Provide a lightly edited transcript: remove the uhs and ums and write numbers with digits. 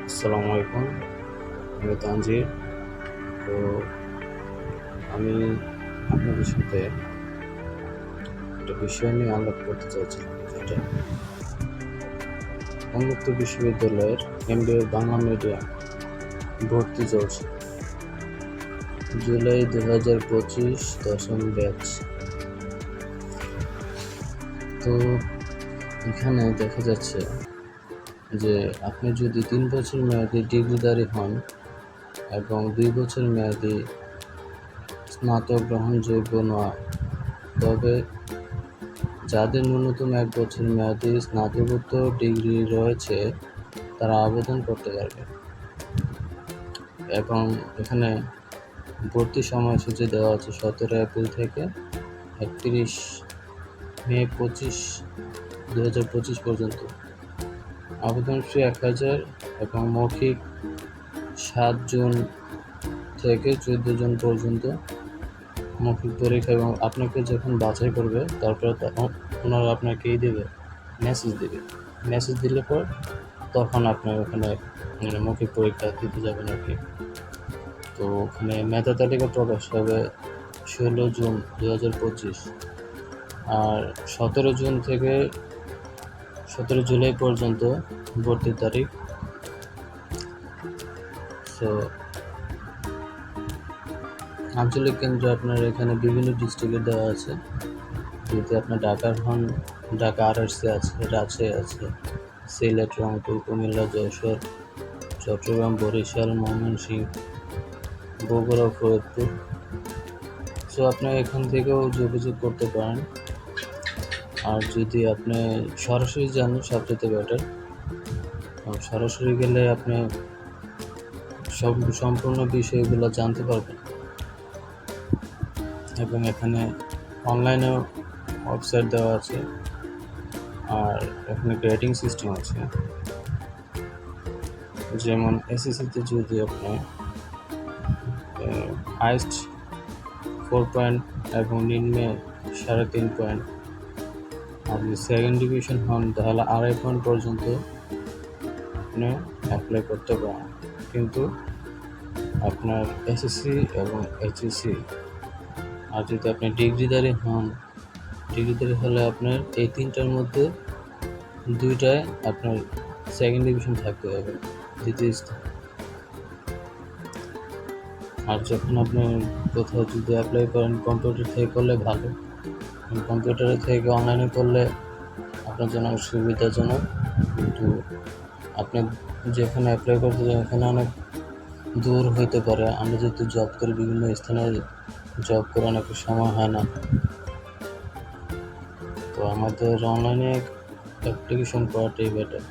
আসসালামু আলাইকুম। আমি তানজির। তো আমি আপনাদের সাথে একটা বিষয় নিয়ে আলাপ করতে চাইছিলাম, যেটা উন্মুক্ত বিশ্ববিদ্যালয়ের এমবিএ বাংলা মিডিয়াম ভর্তি চলছে। জুলাই 2025 দশম ব্যাচ। তো এখানে দেখা যাচ্ছে যে আপনি যদি 3 বছর মেয়াদি ডিগ্রিধারী হন এবং 2 বছর মেয়াদি স্নাতক গ্রহণযোগ্য নয়, তবে যাদের ন্যূনতম 1 বছর মেয়াদি স্নাতকোত্তর ডিগ্রি রয়েছে তারা আবেদন করতে পারবে। এবং এখানে ভর্তি সময়সূচি দেওয়া আছে 17 এপ্রিল থেকে 31 মে 2025 পর্যন্ত। আবেদন ফি 1000 এবং মৌখিক 7 জুন থেকে 14 জুন পর্যন্ত মৌখিক পরীক্ষা, এবং আপনাকে যখন বাছাই করবে তারপরে তখন ওনারা আপনাকে মেসেজ দিলে পর তখন আপনার ওখানে মৌখিক পরীক্ষা দিতে যাবেন আর কি। তো ওখানে মেধা তালিকা প্রকাশ হবে 16 জুন 2025, আর 17 জুন থেকে 17 জুলাই পর্যন্ত ভর্তির তারিখ। তো আঞ্চলিক কেন্দ্র আপনার এখানে বিভিন্ন ডিস্ট্রিক্টে দেওয়া আছে। যদি আপনার ঢাকার হন, ঢাকা আরআরসি আছে, রাজশাহী আছে, সিলেট, রংপুর, কুমিল্লা, যশোর, চট্টগ্রাম, বরিশাল, ময়মনসিংহ, বগুড়া, ফরিদপুর। সো আপনি এখান থেকেও যোগাযোগ করতে পারেন। আর যদি আপনি সরাসরি যান সবচেয়ে বেটার। সরাসরি গেলে আপনি সম্পূর্ণ বিষয়গুলো জানতে পারবেন। এবং এখানে অনলাইনেও ওয়েবসাইট দেওয়া আছে, আর এখানে গ্রেডিং সিস্টেম আছে। যেমন এসএসসিতে যদি আপনি হাইস্ট 4 পয়েন্ট এবং নিম্নে 3.5 পয়েন্ট, আর যদি সেকেন্ড ডিভিশন হন তাহলে 2.5 পয়েন্ট পর্যন্ত আপনি অ্যাপ্লাই করতে পারেন। কিন্তু আপনার এসএসসি এবং এইচএসসি, আর যদি আপনি ডিগ্রিধারী হলে আপনার এই 3টার মধ্যে 2টায় আপনার সেকেন্ড ডিভিশন থাকতে হবে, দ্বিতীয় স্থান। আর যখন আপনি কোথাও যদি অ্যাপ্লাই করেন কম্পিউটার থেকে করলে ভালো। কম্পিউটার থেকে অনলাইনে করলে আপনার জন্য সুবিধাজনক, কিন্তু আপনি যেখানে অ্যাপ্লাই করতে যান ওখানে অনেক দূর হইতে পারে। আমরা যেহেতু জব করি, বিভিন্ন স্থানে জব করে অনেক সময় হয় না, তো আমাদের অনলাইনে অ্যাপ্লিকেশন করাটাই বেটার।